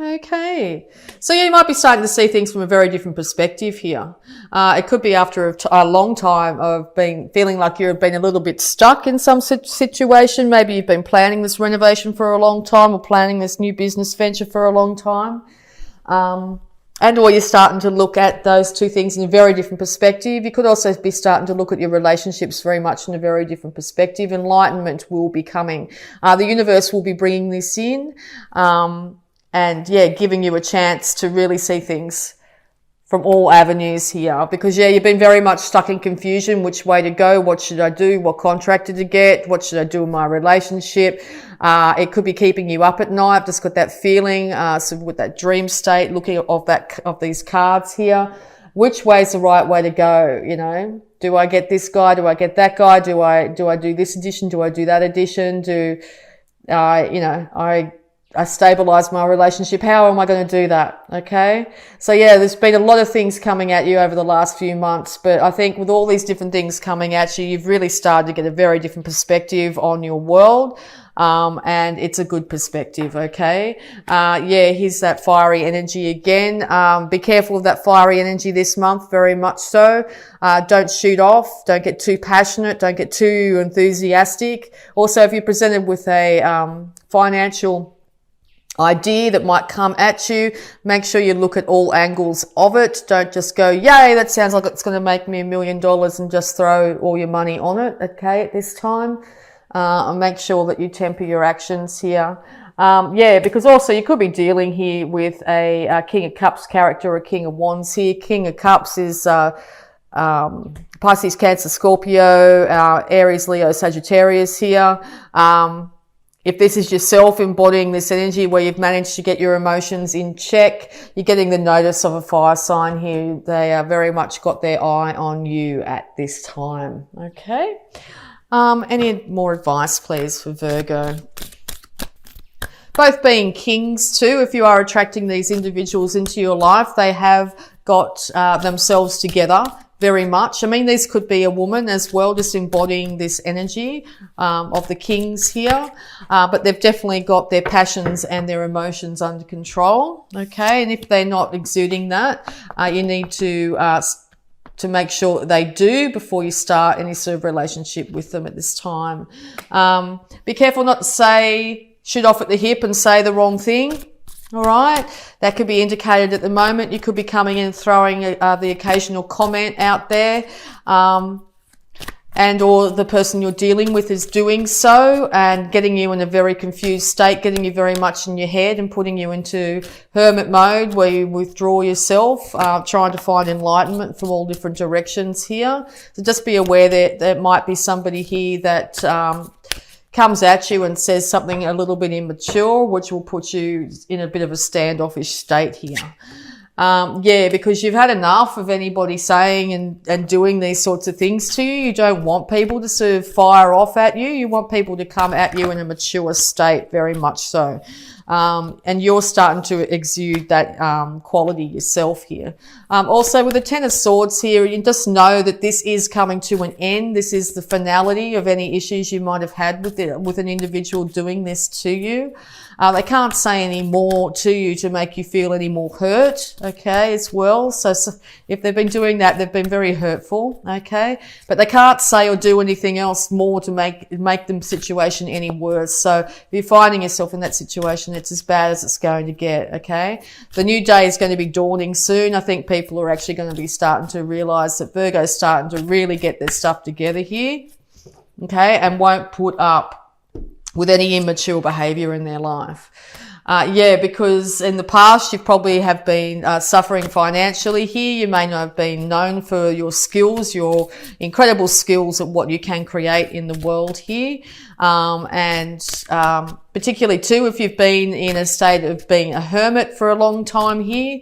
Okay. So you might be starting to see things from a very different perspective here. It could be after a long time of feeling like you've been a little bit stuck in some situation. Maybe you've been planning this renovation for a long time or planning this new business venture for a long time. Or you're starting to look at those two things in a very different perspective. You could also be starting to look at your relationships very much in a very different perspective. Enlightenment will be coming. The universe will be bringing this in. Giving you a chance to really see things from all avenues here. Because, you've been very much stuck in confusion. Which way to go? What should I do? What contractor to get? What should I do in my relationship? It could be keeping you up at night. I've just got that feeling, so with that dream state, looking of these cards here. Which way's the right way to go? Do I get this guy? Do I get that guy? Do I do this addition? Do I do that addition? I stabilize my relationship. How am I going to do that? Okay. So there's been a lot of things coming at you over the last few months, but I think with all these different things coming at you, you've really started to get a very different perspective on your world. And it's a good perspective. Okay. Here's that fiery energy again. Be careful of that fiery energy this month, very much so. Don't shoot off. Don't get too passionate. Don't get too enthusiastic. Also, if you're presented with a, financial idea that might come at you, make sure you look at all angles of it. Don't just go, yay, that sounds like it's going to make me $1 million and just throw all your money on it, okay, at this time. And make sure that you temper your actions here. Because also you could be dealing here with a King of Cups character or a King of Wands here. King of Cups is Pisces, Cancer, Scorpio, Aries, Leo, Sagittarius here. If this is yourself embodying this energy where you've managed to get your emotions in check, you're getting the notice of a fire sign here. They are very much got their eye on you at this time. Okay. Any more advice, please, for Virgo? Both being kings too, if you are attracting these individuals into your life, they have got themselves together. Very much. I mean, this could be a woman as well, just embodying this energy of the kings here. But they've definitely got their passions and their emotions under control. Okay. And if they're not exuding that, you need to make sure that they do before you start any sort of relationship with them at this time. Be careful not to shoot off at the hip and say the wrong thing. All right. That could be indicated at the moment. You could be coming in and throwing the occasional comment out there. Or the person you're dealing with is doing so and getting you in a very confused state, getting you very much in your head and putting you into hermit mode where you withdraw yourself, trying to find enlightenment from all different directions here. So just be aware that there might be somebody here that, comes at you and says something a little bit immature, which will put you in a bit of a standoffish state here. Because you've had enough of anybody saying and doing these sorts of things to you. You don't want people to sort of fire off at you. You want people to come at you in a mature state, very much so. And you're starting to exude that quality yourself here. Also with the Ten of Swords here, you just know that this is coming to an end. This is the finality of any issues you might have had with an individual doing this to you. They can't say any more to you to make you feel any more hurt, okay, as well. So if they've been doing that, they've been very hurtful, okay? But they can't say or do anything else more to make the situation any worse. So if you're finding yourself in that situation, it's as bad as it's going to get, okay? The new day is going to be dawning soon. I think people are actually going to be starting to realize that Virgo's starting to really get their stuff together here, okay, and won't put up with any immature behavior in their life. Because in the past you probably have been suffering financially here. You may not have been known for your skills, your incredible skills at what you can create in the world here. Particularly too, if you've been in a state of being a hermit for a long time here,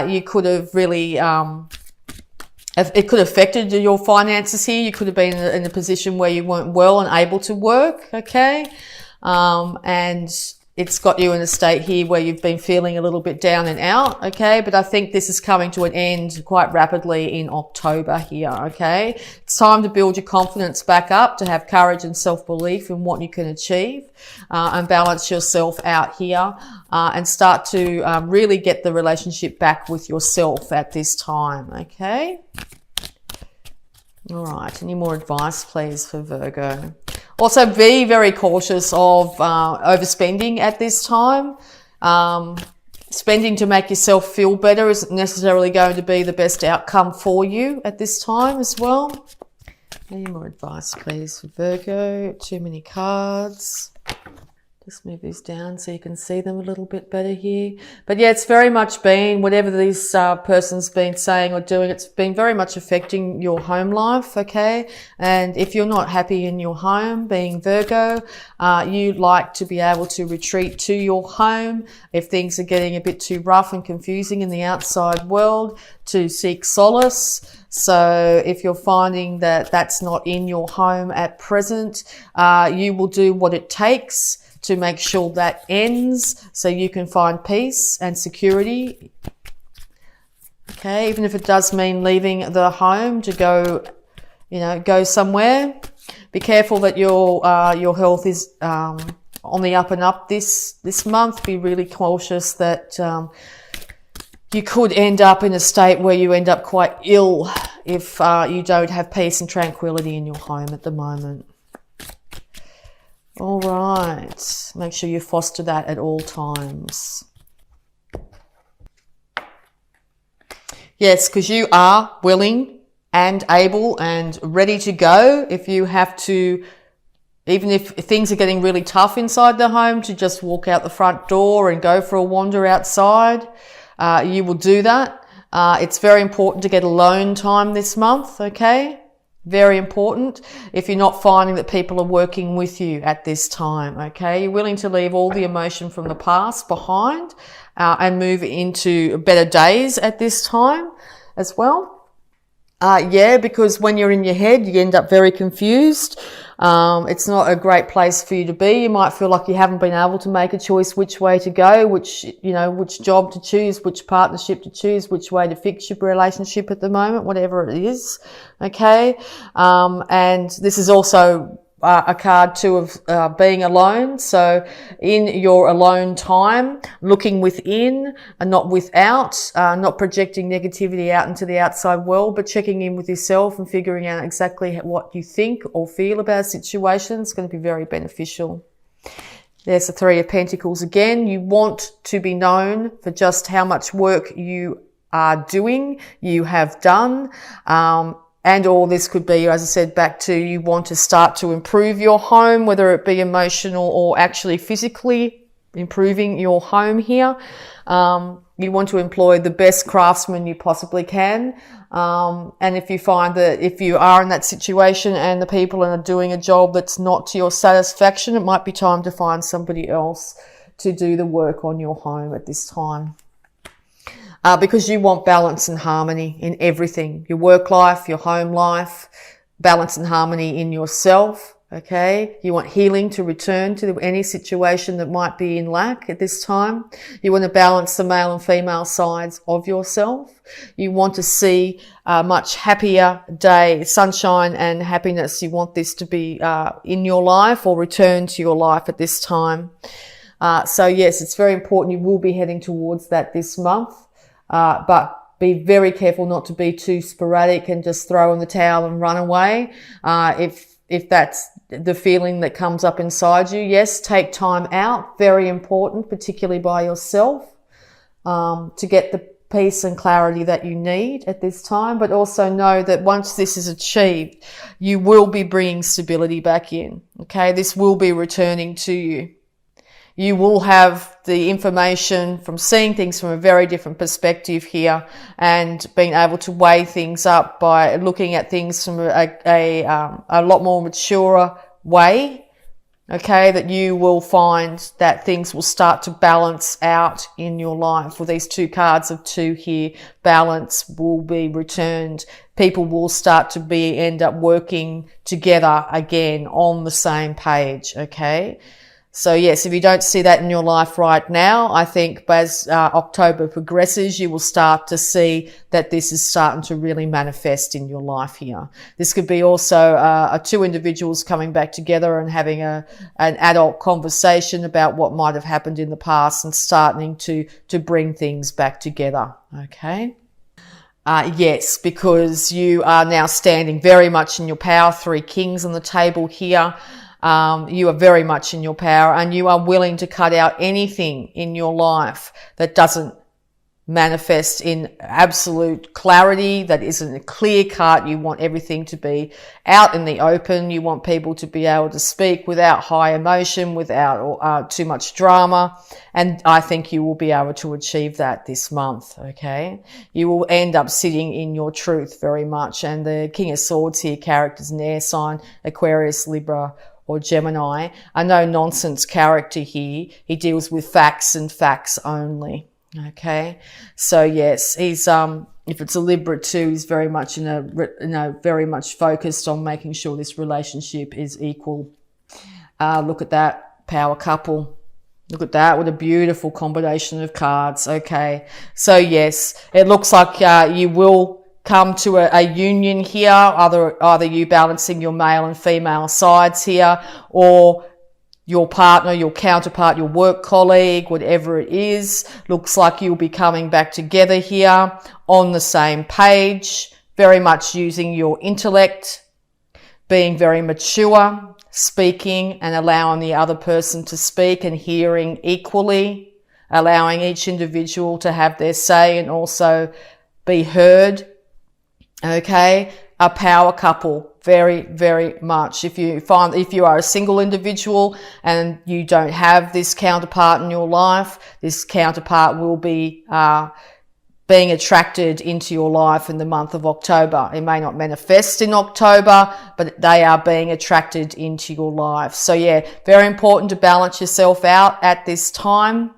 you could have really, it could have affected your finances here. You could have been in a position where you weren't well and able to work, okay? it's got you in a state here where you've been feeling a little bit down and out, okay? But I think this is coming to an end quite rapidly in October here, okay? It's time to build your confidence back up, to have courage and self-belief in what you can achieve, and balance yourself out here, and start to really get the relationship back with yourself at this time, okay? All right, any more advice, please, for Virgo? Also, be very cautious of overspending at this time. Spending to make yourself feel better isn't necessarily going to be the best outcome for you at this time as well. Any more advice, please, for Virgo? Too many cards. Just move these down so you can see them a little bit better here. But yeah, it's very much been, whatever this person's been saying or doing, it's been very much affecting your home life, okay? And if you're not happy in your home, being Virgo, you like to be able to retreat to your home if things are getting a bit too rough and confusing in the outside world, to seek solace. So if you're finding that that's not in your home at present, you will do what it takes to make sure that ends so you can find peace and security. Okay, even if it does mean leaving the home to go, go somewhere. Be careful that your health is on the up and up this month. Be really cautious that you could end up in a state where you end up quite ill if you don't have peace and tranquility in your home at the moment. All right, make sure you foster that at all times. Yes, because you are willing and able and ready to go if you have to, even if things are getting really tough inside the home, to just walk out the front door and go for a wander outside. You will do that. It's very important to get alone time this month, okay? Very important if you're not finding that people are working with you at this time, okay? You're willing to leave all the emotion from the past behind and move into better days at this time as well. Because when you're in your head, you end up very confused. It's not a great place for you to be. You might feel like you haven't been able to make a choice which way to go, which job to choose, which partnership to choose, which way to fix your relationship at the moment, whatever it is. Okay. And this is also a card too of being alone. So in your alone time, looking within and not without, not projecting negativity out into the outside world, but checking in with yourself and figuring out exactly what you think or feel about a situation is going to be very beneficial. There's the Three of Pentacles again. You want to be known for just how much work you are doing, you have done. And all this could be, as I said, back to you want to start to improve your home, whether it be emotional or actually physically improving your home here. You want to employ the best craftsmen you possibly can. And if you find that if you are in that situation and the people are doing a job that's not to your satisfaction, it might be time to find somebody else to do the work on your home at this time. Because you want balance and harmony in everything, your work life, your home life, balance and harmony in yourself, okay? You want healing to return to any situation that might be in lack at this time. You want to balance the male and female sides of yourself. You want to see a much happier day, sunshine and happiness. You want this to be in your life or return to your life at this time. So yes, it's very important. You will be heading towards that this month. But be very careful not to be too sporadic and just throw in the towel and run away. If that's the feeling that comes up inside you, yes, take time out. Very important, particularly by yourself, to get the peace and clarity that you need at this time. But also know that once this is achieved, you will be bringing stability back in. Okay, this will be returning to you. You will have the information from seeing things from a very different perspective here and being able to weigh things up by looking at things from a lot more mature way. Okay, that you will find that things will start to balance out in your life. With these two cards of two here, balance will be returned. People will start to end up working together again on the same page. Okay. So yes, if you don't see that in your life right now, I think as October progresses, you will start to see that this is starting to really manifest in your life here. This could be also two individuals coming back together and having an adult conversation about what might have happened in the past and starting to bring things back together. Okay. Yes, because you are now standing very much in your power. 3 kings on the table here. You are very much in your power, and you are willing to cut out anything in your life that doesn't manifest in absolute clarity, that isn't a clear cut. You want everything to be out in the open. You want people to be able to speak without high emotion, without too much drama. And I think you will be able to achieve that this month, okay? You will end up sitting in your truth very much. And the King of Swords here characters an air sign, Aquarius, Libra, or Gemini. A no-nonsense character here. He deals with facts and facts only. Okay, so yes, he's if it's a Libra too, he's very much very much focused on making sure this relationship is equal. Look at that power couple. Look at that, what a beautiful combination of cards. Okay, so yes, it looks like you will come to a union here. Either you balancing your male and female sides here, or your partner, your counterpart, your work colleague, whatever it is, looks like you'll be coming back together here on the same page, very much using your intellect, being very mature, speaking and allowing the other person to speak and hearing equally, allowing each individual to have their say and also be heard. Okay, a power couple. Very, very much. If you are a single individual and you don't have this counterpart in your life, this counterpart will be being attracted into your life in the month of October. It may not manifest in October, but they are being attracted into your life. So yeah, very important to balance yourself out at this time.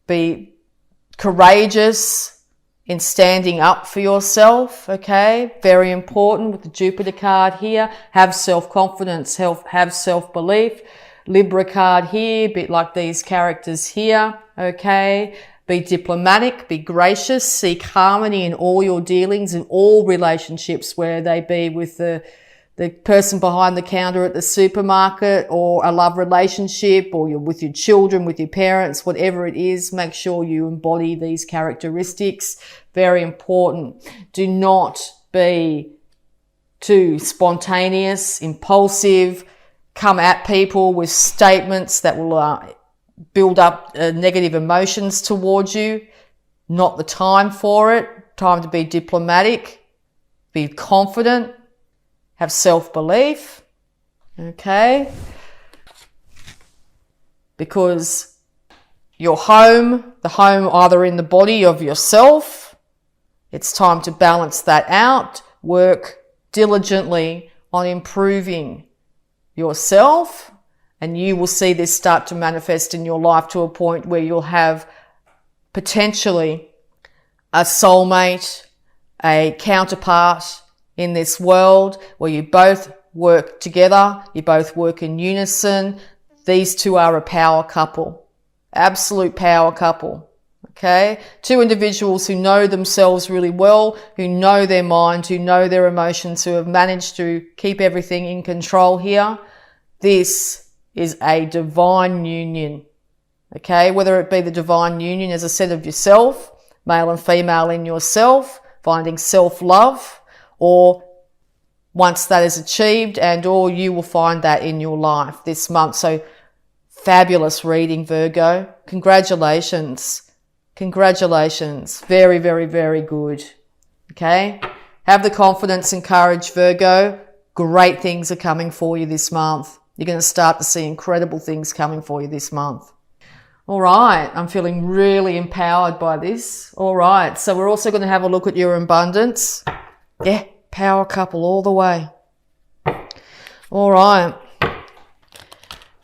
Be courageous in standing up for yourself, okay? Very important with the Jupiter card here. Have self-confidence, have self-belief. Libra card here, a bit like these characters here, okay? Be diplomatic, be gracious, seek harmony in all your dealings, in all relationships, where they be with the person behind the counter at the supermarket, or a love relationship, or you're with your children, with your parents, whatever it is. Make sure you embody these characteristics. Very important. Do not be too spontaneous, impulsive, come at people with statements that will build up negative emotions towards you. Not the time for it. Time to be diplomatic, be confident, have self-belief, okay? Because your home, the home either in the body of yourself, it's time to balance that out. Work diligently on improving yourself, and you will see this start to manifest in your life to a point where you'll have potentially a soulmate, a counterpart in this world where you both work together, you both work in unison. These two are a power couple, absolute power couple, okay? Two individuals who know themselves really well, who know their mind, who know their emotions, who have managed to keep everything in control here. This is a divine union, okay? Whether it be the divine union, as I said, of yourself, male and female in yourself, finding self-love, or once that is achieved, and or you will find that in your life this month. So fabulous reading, Virgo. Congratulations. Congratulations. Very, very, very good. Okay? Have the confidence and courage, Virgo. Great things are coming for you this month. You're going to start to see incredible things coming for you this month. All right. I'm feeling really empowered by this. All right. So we're also going to have a look at your abundance. Yeah, power couple all the way. All right.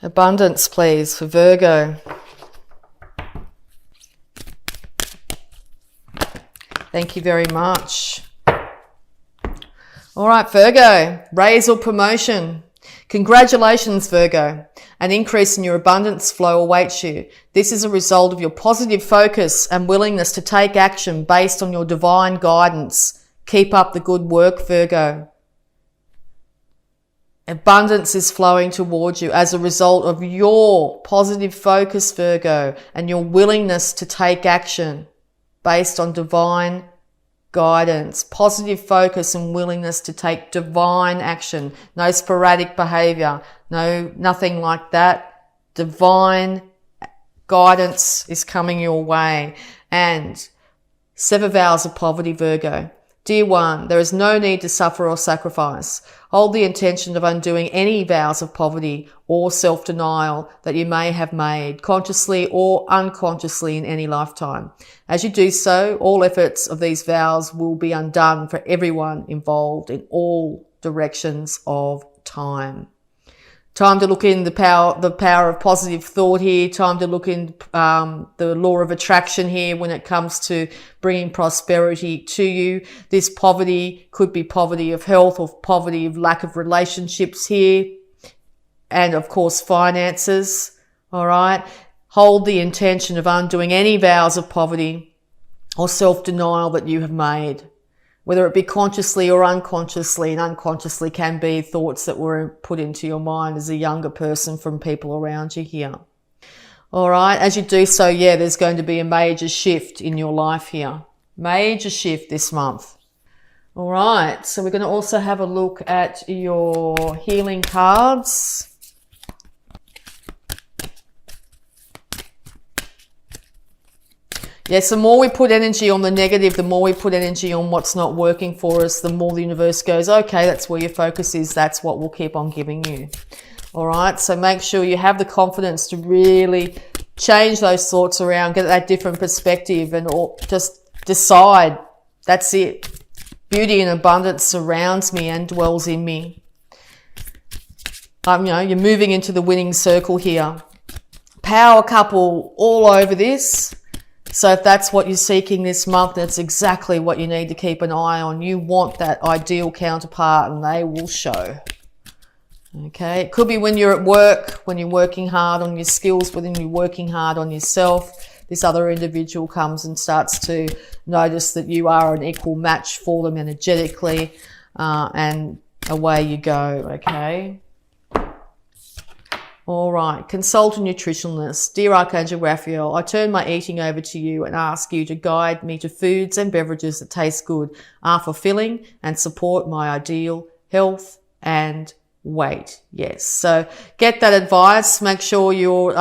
Abundance, please, for Virgo. Thank you very much. All right, Virgo, raise or promotion. Congratulations, Virgo. An increase in your abundance flow awaits you. This is a result of your positive focus and willingness to take action based on your divine guidance. Keep up the good work, Virgo. Abundance is flowing towards you as a result of your positive focus, Virgo, and your willingness to take action based on divine guidance. Positive focus and willingness to take divine action. No sporadic behavior. Nothing like that. Divine guidance is coming your way. And 7 vows of poverty, Virgo. Dear one, there is no need to suffer or sacrifice. Hold the intention of undoing any vows of poverty or self-denial that you may have made, consciously or unconsciously in any lifetime. As you do so, all efforts of these vows will be undone for everyone involved in all directions of time. Time to look in the power of positive thought here. Time to look in the law of attraction here when it comes to bringing prosperity to you. This poverty could be poverty of health or poverty of lack of relationships here. And of course, finances. All right. Hold the intention of undoing any vows of poverty or self-denial that you have made, whether it be consciously or unconsciously, and unconsciously can be thoughts that were put into your mind as a younger person from people around you here. All right. As you do so, yeah, there's going to be a major shift in your life here. Major shift this month. All right. So we're going to also have a look at your healing cards. Yes, the more we put energy on the negative, the more we put energy on what's not working for us, the more the universe goes, okay, that's where your focus is. That's what we'll keep on giving you. All right. So make sure you have the confidence to really change those thoughts around, get that different perspective, and just decide that's it. Beauty and abundance surrounds me and dwells in me. You're moving into the winning circle here. Power couple all over this. So if that's what you're seeking this month, that's exactly what you need to keep an eye on. You want that ideal counterpart, and they will show. Okay. It could be when you're at work, when you're working hard on your skills, when you're working hard on yourself. This other individual comes and starts to notice that you are an equal match for them energetically, and away you go. Okay. All right. Consult a nutritionalist. Dear Archangel Raphael, I turn my eating over to you and ask you to guide me to foods and beverages that taste good, are fulfilling, and support my ideal health and weight. Yes. So get that advice. Make sure you're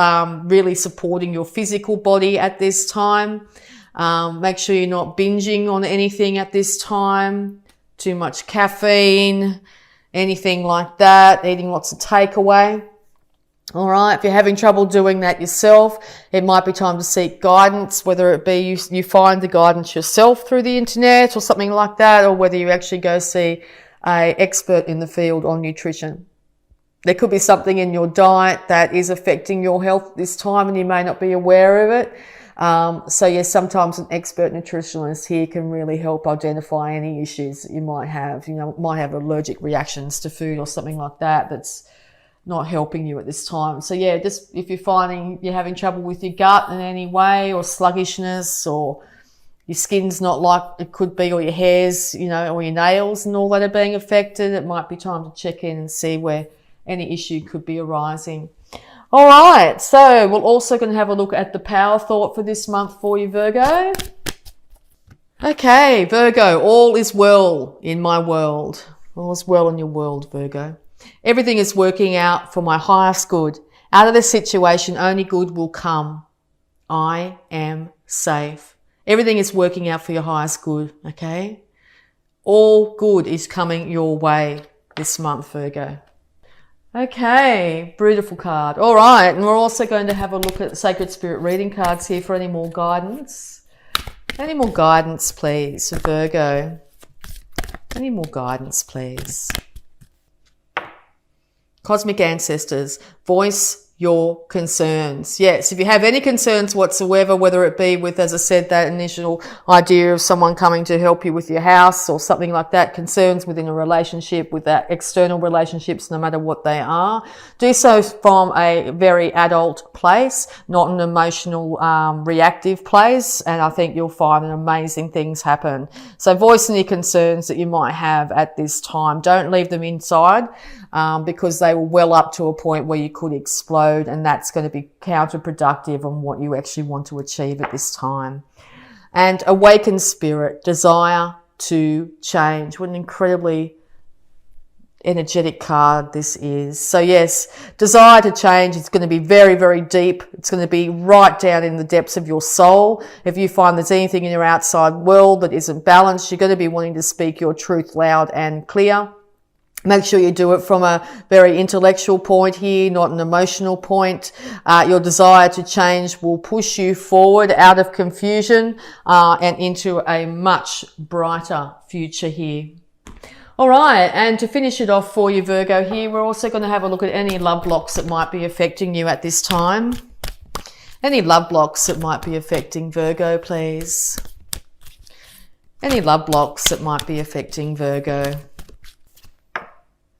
really supporting your physical body at this time. Make sure you're not binging on anything at this time. Too much caffeine, anything like that. Eating lots of takeaway. All right. If you're having trouble doing that yourself, it might be time to seek guidance, whether it be you find the guidance yourself through the internet or something like that, or whether you actually go see an expert in the field on nutrition. There could be something in your diet that is affecting your health this time and you may not be aware of it. So yes, sometimes an expert nutritionalist here can really help identify any issues that you might have. Might have allergic reactions to food or something like that that's not helping you at this time. So yeah, just if you're finding you're having trouble with your gut in any way, or sluggishness, or your skin's not like it could be, or your hairs, or your nails and all that are being affected, it might be time to check in and see where any issue could be arising. All right. So we're also going to have a look at the power thought for this month for you, Virgo. Okay, Virgo, all is well in my world. All is well in your world, Virgo. Everything is working out for my highest good. Out of this situation, only good will come. I am safe. Everything is working out for your highest good, okay? All good is coming your way this month, Virgo. Okay, beautiful card. All right, and we're also going to have a look at the Sacred Spirit reading cards here for any more guidance. Any more guidance, please, for Virgo. Any more guidance, please. Cosmic ancestors, voice your concerns. Yes, if you have any concerns whatsoever, whether it be with, as I said, that initial idea of someone coming to help you with your house or something like that, concerns within a relationship, with that external relationships, no matter what they are, do so from a very adult place, not an emotional, reactive place. And I think you'll find amazing things happen. So voice any concerns that you might have at this time. Don't leave them inside, because they will well up to a point where you could explode, and that's going to be counterproductive on what you actually want to achieve at this time. And awakened spirit, desire to change. What an incredibly energetic card this is. So yes, desire to change is going to be very, very deep. It's going to be right down in the depths of your soul. If you find there's anything in your outside world that isn't balanced, you're going to be wanting to speak your truth loud and clear. Make sure you do it from a very intellectual point here, not an emotional point. Your desire to change will push you forward out of confusion, and into a much brighter future here. All right, and to finish it off for you, Virgo, here, we're also going to have a look at any love blocks that might be affecting you at this time. Any love blocks that might be affecting Virgo, please. Any love blocks that might be affecting Virgo.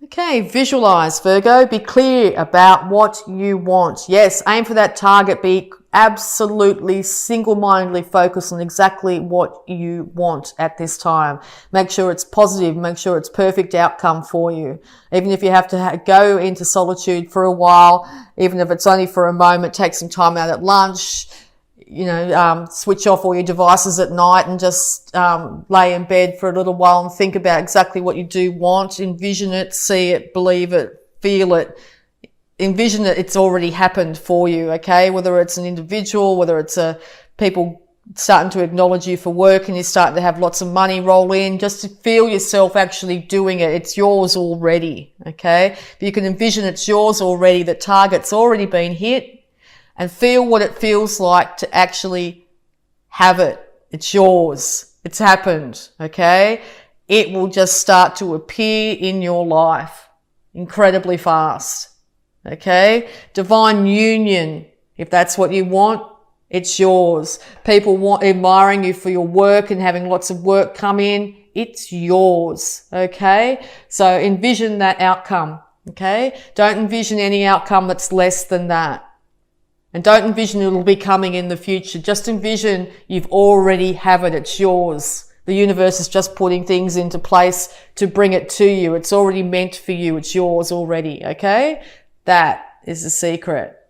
Okay, visualize, Virgo. Be clear about what you want. Yes, aim for that target. Be absolutely single-mindedly focused on exactly what you want at this time. Make sure it's positive. Make sure it's perfect outcome for you. Even if you have to go into solitude for a while, even if it's only for a moment, take some time out at lunch. You know, switch off all your devices at night and just lay in bed for a little while and think about exactly what you do want. Envision it, see it, believe it, feel it. Envision that it's already happened for you, okay? Whether it's an individual, whether it's people starting to acknowledge you for work and you're starting to have lots of money roll in, just to feel yourself actually doing it. It's yours already, okay? If you can envision it's yours already, the target's already been hit, and feel what it feels like to actually have it. It's yours. It's happened, okay? It will just start to appear in your life incredibly fast, okay? Divine union, if that's what you want, it's yours. People admiring you for your work and having lots of work come in, it's yours, okay? So envision that outcome, okay? Don't envision any outcome that's less than that. And don't envision it'll be coming in the future. Just envision you've already have it. It's yours. The universe is just putting things into place to bring it to you. It's already meant for you. It's yours already, okay? That is the secret.